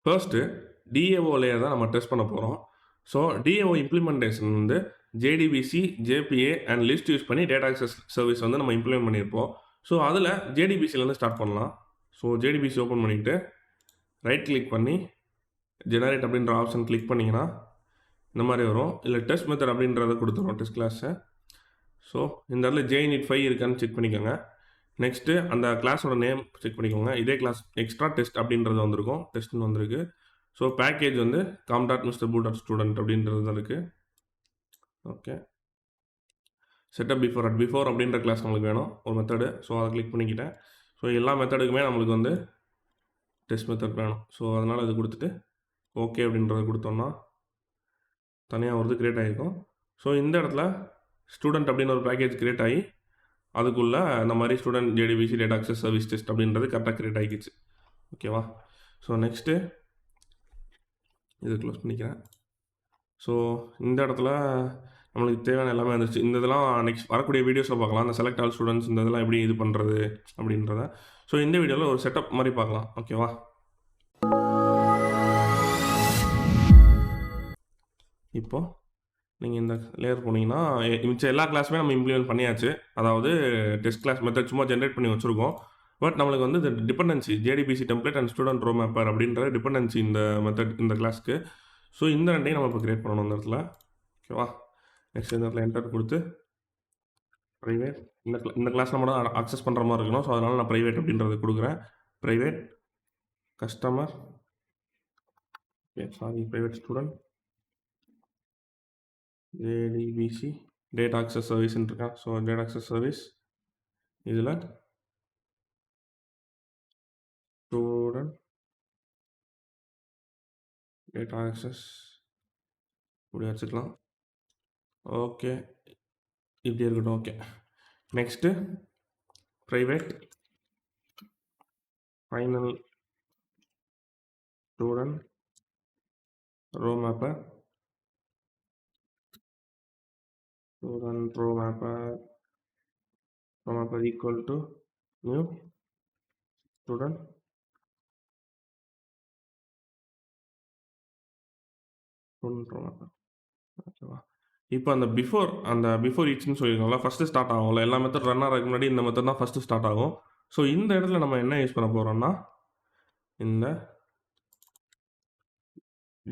First DAO layer தான் நம்ம test பண்ண போறோம். ஸோ டிஏஓ இம்ப்ளிமெண்டேஷன் வந்து JDBC, JBA and list use பண்ணி டேட்டா ஆக்சஸ் சர்வீஸ் வந்து நம்ம இம்ப்ளிமெண்ட் பண்ணியிருப்போம். ஸோ அதில ஜேடிபிசிலேருந்து ஸ்டார்ட் பண்ணலாம். ஸோ ஜேடிபிசி ஓப்பன் பண்ணிட்டு, ரைட் கிளிக் பண்ணி ஜெனரேட் அப்படின்ற ஆப்ஷன் கிளிக் பண்ணிங்கன்னா, இந்த மாரி வரும். இல்ல டெஸ்ட் மெத்தட் அப்படின்றத குடுத்துரும் டெஸ்ட் கிளாஸ. ஸோ இந்த இடத்துல ஜேஇனிட் 5 இருக்கான்னு செக் பண்ணிக்கோங்க. நெக்ஸ்ட்டு அந்த கிளாஸோட நேம் செக் பண்ணிக்கோங்க. இதே கிளாஸ் எக்ஸ்ட்ரா டெஸ்ட் அப்படின்றது வந்திருக்கும். டெஸ்ட்னு வந்திருக்கு. ஸோ பேக்கேஜ் வந்து com.mr.boot.student அப்படின்றது தான் இருக்கு. ஓகே. செட்டப் பிஃபோர் அப்படின்ற கிளாஸ் நம்மளுக்கு வேணும். ஒரு மெத்தடு. ஸோ அதை கிளிக் பண்ணிக்கிட்டேன். ஸோ எல்லா மெத்தடுக்குமே நம்மளுக்கு வந்து டெஸ்ட் மெத்தட் வேணும். ஸோ அதனால் இது கொடுத்துட்டு ஓகே அப்படின்றத கொடுத்தோம்னா தனியாக ஒரு கிரியேட் ஆகிருக்கும். ஸோ இந்த இடத்துல ஸ்டூடெண்ட் அப்படின்னு ஒரு பேக்கேஜ் கிரியேட் ஆகி அதுக்குள்ளே இந்த மாதிரி student JDBC data access service test அப்படின்றது கரெக்டாக கிரியேட் ஆகிடுச்சு. ஓகேவா? ஸோ நெக்ஸ்ட்டு இது க்ளோஸ் பண்ணிக்கிறேன். ஸோ இந்த இடத்துல நம்மளுக்கு தேவையான எல்லாமே வந்துருச்சு. இந்த இதெல்லாம் நெக்ஸ்ட் வரக்கூடிய வீடியோஸில் பார்க்கலாம். அந்த செலக்ட் ஆல் ஸ்டூடெண்ட்ஸ் இந்த இதெல்லாம் எப்படி இது பண்ணுறது அப்படின்றத. ஸோ இந்த வீடியோவில் ஒரு செட்டப் மாதிரி பார்க்கலாம். ஓகேவா? இப்போது நீங்கள் இந்த லேயர் போனீங்கன்னா மிச்சம் எல்லா கிளாஸுமே நம்ம இம்ப்ளிமெண்ட் பண்ணியாச்சு. அதாவது டெஸ்ட் கிளாஸ் மெத்தட் சும்மா ஜென்ரேட் பண்ணி வச்சுருக்கோம். பட் நம்மளுக்கு வந்து இந்த dependency JDBC template and student row mapper அப்படின்ற டிபெண்டன்சி இந்த மெத்தட் இந்த கிளாஸ்க்கு. ஸோ இந்த ரெண்டையும் நம்ம இப்போ கிரியேட் பண்ணணும் இந்த இடத்துல. ஓகேவா? நெக்ஸ்ட் இந்த இடத்துல என்டர் கொடுத்து ப்ரைவேட் இந்த கிளாஸ் நம்ம தான் அக்சஸ் பண்ணுற மாதிரி இருக்கணும். ஸோ அதனால் நான் ப்ரைவேட் அப்படின்றது கொடுக்குறேன். Private customer private student JDBC data access சர்வீஸ்ன்னு இருக்கா. ஸோ டேட்டா ஆக்சஸ் சர்வீஸ் இதில் ஸ்டூடெண்ட் டேட்டா ஆக்சஸ் இப்படி வச்சுக்கலாம். ஓகே, இப்படி இருக்கட்டும். Okay, next private final student row mapper equal to new student row mapper. ஓகேவா? இப்போ அந்த பிஃபோர் ஈச்னு சொல்லியிருக்கோம்ல, ஃபஸ்ட்டு ஸ்டார்ட் ஆகும்ல. எல்லா மெத்தட் ரன் ஆகிறதுக்கு முன்னாடி இந்த மெத்தட் தான் ஃபஸ்ட்டு ஸ்டார்ட் ஆகும். ஸோ இந்த இடத்துல நம்ம என்ன யூஸ் பண்ண போகிறோம்னா, இந்த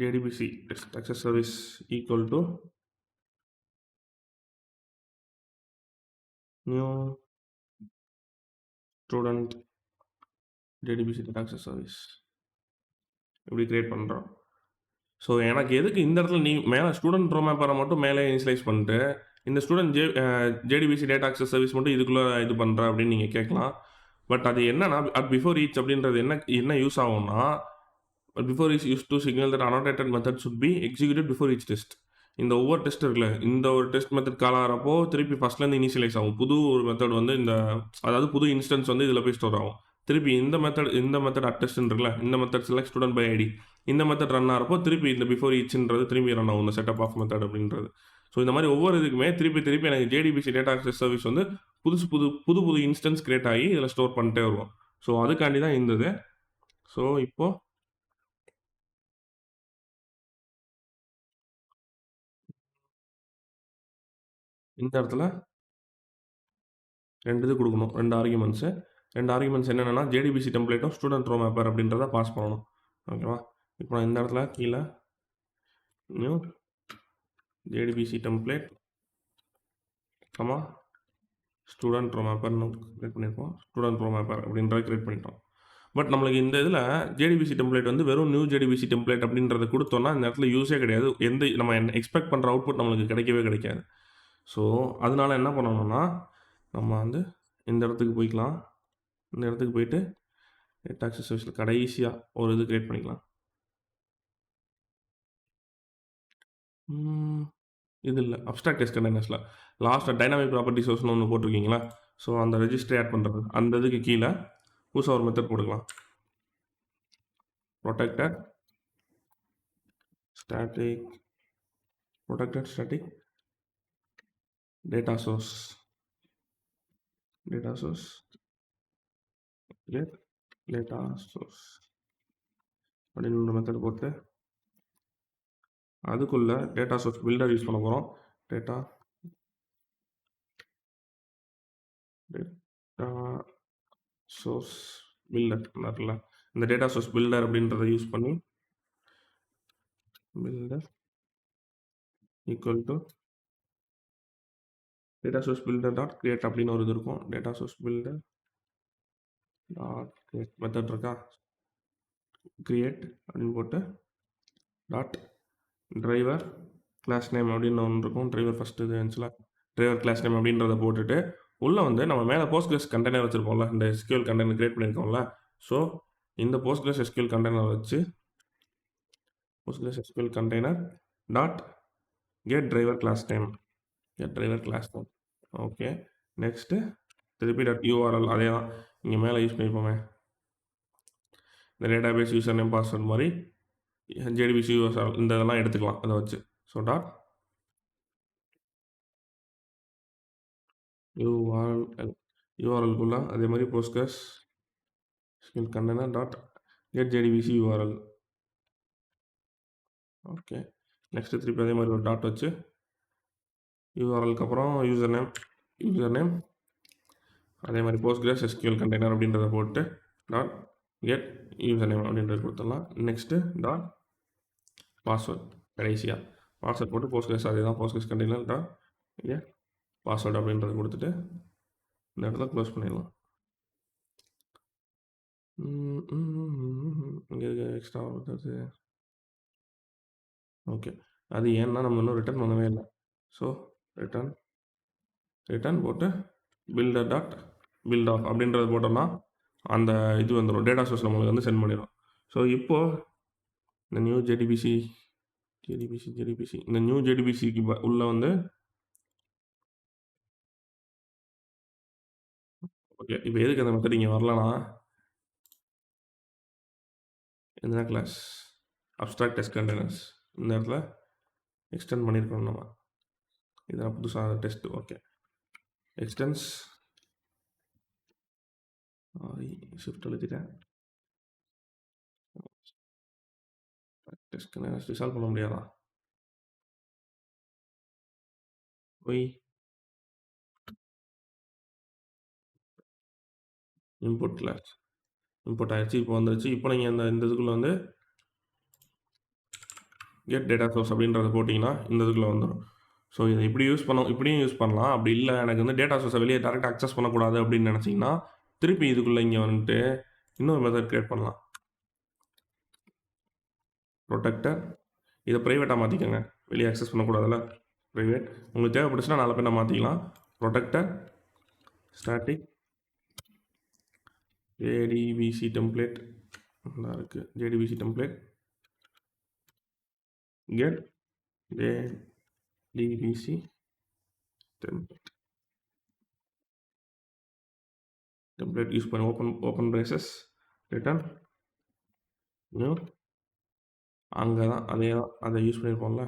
JDBC test access service equal to new student JDBC data access service இப்படி கிரியேட் பண்ணுறோம். ஸோ எனக்கு எதுக்கு இந்த இடத்துல நீ மேலே ஸ்டூடெண்ட் ரோ மேப்பரை மட்டும் மேலே இனிஷியலைஸ் பண்ணிட்டு இந்த student JDBC data access service மட்டும் இதுக்குள்ளே இது பண்ணுற அப்படின்னு நீங்கள் கேட்கலாம். பட் அது என்னன்னா பிஃபோர் ஈச் அப்படின்றது என்ன யூஸ் ஆகும்னா, before each use to signal that annotated method should be executed before each test. இந்த ஒவ்வொரு டெஸ்ட் இருக்குல்ல, இந்த ஒரு டெஸ்ட் மெத்தட் கால் ஆகிறப்போ திருப்பி ஃபஸ்ட்லேருந்து இனிஷியலைஸ் ஆகும். புது ஒரு மெத்தட் வந்து அதாவது புது இன்ஸ்டன்ஸ் வந்து இதில் போய் ஸ்டோர் ஆகும். திருப்பி இந்த மெத்தட் அட்டெஸ்ட் இருக்குல்ல, இந்த method select student by ID, இந்த மெத்தட் ரன் ஆகிறப்போ திருப்பி இந்த பிஃபோர் ஈச்ன்றது திரும்பி ரன் ஆகும் இந்த செட்டப் ஆஃப் மெத்தட் அப்படின்றது. ஸோ இந்த மாதிரி ஒவ்வொரு இதுக்குமே திருப்பி எனக்கு ஜேடிபிசி டேட்டா ஆக்சஸ் சர்வீஸ் வந்து புது இன்ஸ்டன்ஸ் கிரியேட் ஆகி இதில் ஸ்டோர் பண்ணிட்டே வருவோம். ஸோ அதுக்காண்டி தான் இருந்தது. ஸோ இப்போ இந்த இடத்துல 2 இது கொடுக்கணும். 2 ஆர்குமெண்ட்ஸ் என்னென்னா ஜேடிபிசி டெம்ப்ளேட்டும் ஸ்டூடெண்ட் ரோ மேப்பர் அப்படின்றத பாஸ் பண்ணணும். ஓகேவா? இப்போ நான் இந்த இடத்துல கீழே new JDBC template student row மேப்பர்னு கிரியேட் பண்ணியிருக்கோம். ஸ்டூடெண்ட் ரோ மேப்பர் அப்படின்றத கிரியேட் பண்ணிட்டோம். பட் நம்மளுக்கு இந்த இதில் ஜேடிபிசி டெம்ப்ளேட் வந்து வெறும் நியூ ஜேடிபிசி டெம்ப்ளேட் அப்படின்றத கொடுத்தோன்னா இந்த இடத்துல யூஸே கிடையாது. நம்ம எக்ஸ்பெக்ட் பண்ணுற அவுட்புட் நம்மளுக்கு கிடைக்கவே கிடைக்காது. ஸோ அதனால என்ன பண்ணணும்னா, நம்ம வந்து இந்த இடத்துக்கு போய்க்கலாம். இந்த இடத்துக்கு போயிட்டு டேட்டா ஆக்சஸ் சர்வீஸில் கடைசியாக ஒரு இது கிரியேட் பண்ணிக்கலாம். இது இல்லை, அப்ஸ்ட்ராக்ட் டெஸ்ட் கண்டெய்னர்ஸில் லாஸ்ட்டாக டைனாமிக் ப்ராப்பர்ட்டி சோர்ஸ்னு ஒன்று போட்டிருக்கீங்களா? ஸோ அந்த ரெஜிஸ்டர் ஆட் பண்ணுறது அந்த இதுக்கு கீழே புதுசாக ஒரு மெத்தட் போட்டுக்கலாம். protected static data source get data source அப்படின்னு ஒரு மெத்தட் போட்டு அதுக்குள்ள டேட்டா சோர்ஸ் பில்டர் யூஸ் பண்ண போகிறோம். டேட்டா சோர்ஸ் பில்டர் இருக்குல்ல, இந்த டேட்டா சோர்ஸ் பில்டர் அப்படின்றத யூஸ் பண்ணி builder equal to data source builder dot create அப்படின்னு ஒரு இது இருக்கும். Data source builder dot create method இருக்கா, கிரியேட் அப்படின்னு போட்டு டாட் டிரைவர் கிளாஸ் நேம் அப்படின்னு ஒன்று இருக்கும். டிரைவர் ஃபஸ்ட்டு இது இருந்துச்சுல, டிரைவர் கிளாஸ் நேம் அப்படின்றத போட்டுட்டு உள்ளே வந்து நம்ம மேலே போஸ்ட்கிரஸ் கண்டெய்னர் வச்சுருப்போம்ல, இந்த SQL கண்டெய்னர் கிரியேட் பண்ணியிருக்கோம்ல. ஸோ இந்த போஸ்ட்கிரஸ் SQL கண்டெய்னர் வச்சு Postgres SQL container dot get driver class name, get driver class name. Okay, next திருப்பி டாட் URL அதே தான் இங்கே மேலே யூஸ் பண்ணியிருப்போமே, இந்த டேட்டாபேஸ் யூசர் நேம் பாஸ்வேர்ட் மாதிரி JDBC URL இந்த இதெல்லாம் எடுத்துக்கலாம் அதை வச்சு. ஸோ டாட் URLக்குள்ள அதே மாதிரி Postgres SQL container dot get JDBC URL. Okay, next திருப்பி அதே மாதிரி ஒரு டாட் வச்சு URLக்கு அப்புறம் யூசர் நேம் அதே மாதிரி போஸ்ட்கிரஸ் SQL கண்டெய்னர் அப்படின்றத போட்டு டாட் கெட் யூசர் நேம் அப்படின்றத கொடுத்துடலாம். நெக்ஸ்ட்டு டாட் பாஸ்வேர்ட், கடைசியாக பாஸ்வேர்ட் போட்டு போஸ்ட்கிரஸ் அதே தான் Postgres container dot get password அப்படின்றத கொடுத்துட்டு இந்த இடத்துல க்ளோஸ் பண்ணிடலாம். இங்கே எக்ஸ்ட்ரா வருது. ஓகே, அது ஏன்னா நம்ம இன்னும் ரிட்டர்ன் பண்ணவே இல்லை. ஸோ ரிட்டர்ன் போட்டு பில்டர் டாட் பில்ட் ஆஃப் அப்படின்றத போட்டோம்னா அந்த இது வந்துடும், டேட்டா சோர்ஸ் நம்மளுக்கு வந்து சென்ட் பண்ணிடும். ஸோ இப்போது இந்த நியூ ஜேடிபிசி இந்த நியூ ஜேடிபிசிக்கு உள்ளே வந்து ஓகே, இப்போ எதுக்கு அந்த மெத்தட் இங்கே வரலன்னா, இந்த கிளாஸ் அப்ஸ்ட்ராக்ட் டெஸ்ட் கண்டெய்னர்ஸ் இந்த இடத்துல எக்ஸ்டெண்ட் பண்ணியிருக்கோம் நம்ம, இதான் புதுசாக டெஸ்ட். ஓகே, எக்ஸ்டென்ஸ் ஷிஃப்ட் எழுதிட்டேன். டெஸ்ட் கண்டெய்னர்ஸ் ரிசால்வ் பண்ண முடியாதா? போய் இம்போர்ட் கிளாஸ் இம்போர்ட் ஆகிடுச்சு, இப்போ வந்துருச்சு. இப்போ நீங்கள் இந்த இதுக்குள்ளே வந்து கெட் டேட்டா சோர்ஸ் அப்படின்றத போட்டிங்கன்னா இந்த இதுக்குள்ளே வந்துடும். ஸோ இதை இப்படியும் யூஸ் பண்ணலாம். அப்படி இல்லை எனக்கு வந்து டேட்டா சோர்ஸை வெளியே டேரெக்டாக அக்சஸ் பண்ணக்கூடாது அப்படின்னு நினச்சிங்கன்னா திருப்பி இதுக்குள்ளே இங்கே வந்துட்டு இன்னொரு மெத்தட் க்ரியேட் பண்ணலாம். ப்ரொடெக்டர் இதை ப்ரைவேட்டாக மாற்றிக்கோங்க, வெளியே அக்சஸ் பண்ணக்கூடாதுல்ல, ப்ரைவேட். உங்களுக்கு தேவைப்பட்டுச்சுன்னா நாலு பேர் மாற்றிக்கலாம். ப்ரொடெக்டர் ஸ்டாட்டிக் JDBC டெம்ப்ளேட் நல்லா இருக்குது, JDBC template get JDBC template use பண்ணி ஓப்பன் பிரேசஸ் ரிட்டர்ன் நியூ, அங்கே தான் அதை யூஸ் பண்ணியிருப்போம்ல.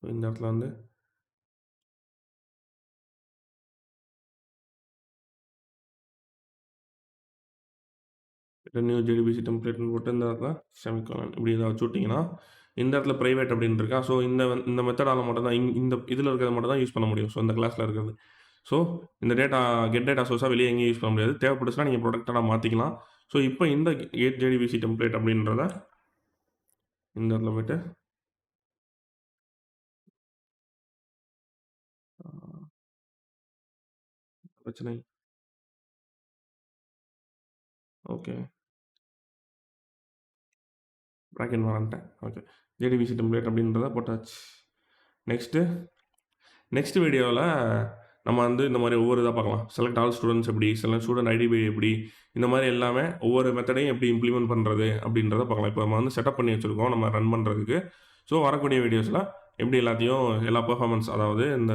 இந்த இடத்துல வந்து நியூ JDBC டெம்ப்ளேட்னு போட்டு இந்த இடத்துல செமிகாலன் இப்படி இதை வச்சு விட்டிங்கன்னா இந்த இடத்துல ப்ரைவேட் அப்படின்னு இருக்கா. ஸோ இந்த மெத்தடால் மட்டும்தான் இந்த இதில் இருக்கிறத மட்டும் தான் யூஸ் பண்ண முடியும். ஸோ இந்த கிளாஸில் இருக்கிறது. ஸோ இந்த கெட் டேட்டா சோர்ஸாக வெளியே எங்கேயும் யூஸ் பண்ண முடியாது. தேவைப்படுச்சுன்னா நீங்கள் ப்ரொடக்டடாக மாற்றிக்கலாம். ஸோ இப்போ இந்த கெட் JDBC டெம்ப்ளேட் அப்படின்றத இந்த இடத்துல போய்ட்டு பிரச்சனை ஓகே ப்ராக்கெட் வரேன்ட்டேன். ஓகே, JDBC டெம்ப்ளேட் அப்படின்றத போட்டாச்சு. நெக்ஸ்ட் வீடியோவில் நம்ம வந்து இந்த மாதிரி ஒவ்வொரு இதாக பார்க்கலாம். செலக்ட் ஆல் ஸ்டூடெண்ட்ஸ் எப்படி, செலக்ட் ஸ்டூடெண்ட் ஐடி எப்படி, இந்த மாதிரி எல்லாமே ஒவ்வொரு மெத்தடையும் எப்படி இம்ப்ளிமெண்ட் பண்ணுறது அப்படின்றத பார்க்கலாம். இப்போ நம்ம வந்து செட்டப் பண்ணி வச்சுருக்கோம் நம்ம ரன் பண்ணுறதுக்கு. ஸோ வரக்கூடிய வீடியோஸில் எப்படி எல்லா பெர்ஃபார்மன்ஸ், அதாவது இந்த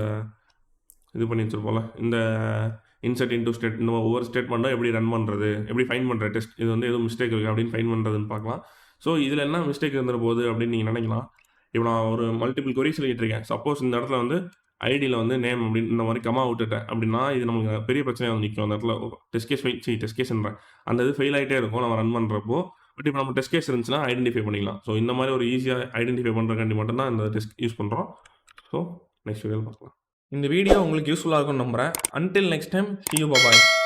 இது பண்ணி வச்சுருப்போம்ல, இந்த இன்சர்ட் இன்டூ ஸ்டேட், இந்த ஒவ்வொரு ஸ்டேட்மெண்ட்டும் எப்படி ரன் பண்ணுறது, எப்படி ஃபைன் பண்ணுற டெஸ்ட், இது வந்து எதுவும் மிஸ்டேக் இருக்குது அப்படின்னு ஃபைன் பண்ணுறதுன்னு பார்க்கலாம். ஸோ இதில் என்ன மிஸ்டேக் இருந்துற போகுது அப்படின்னு நீங்கள் நினைக்கலாம். இப்போ நான் ஒரு மல்டிபிள் கொரிஸ் எழுதிட்டு இருக்கேன். சப்போஸ் இந்த இடத்துல வந்து ஐடியில் வந்து நேம் அப்படின்னு இந்த மாதிரி கமா விட்டுட்டேன் அப்படின்னா இது நமக்கு பெரிய பிரச்சனையாக வந்து நிற்கும். அந்த இடத்துல டெஸ்ட் கேஸ்ன்றேன் அந்த இது ஃபெயில் ஆகிட்டே இருக்கும் நம்ம ரன் பண்ணுறப்போ. பட் இப்போ நம்ம டெஸ்ட் கேஸ் இருந்துச்சுன்னா ஐடென்டிஃபை பண்ணிக்கலாம். ஸோ இந்த மாதிரி ஒரு ஈஸியாக ஐடென்டிஃபை பண்ணுறக்காண்டி மட்டும் தான் இந்த டெஸ்ட் யூஸ் பண்ணுறோம். ஸோ நெக்ஸ்ட் வீடியோவில் பார்க்கலாம். இந்த வீடியோ உங்களுக்கு யூஸ்ஃபுல்லாக இருக்கும்னு நம்புகிறேன். Until next time, see you, bye bye.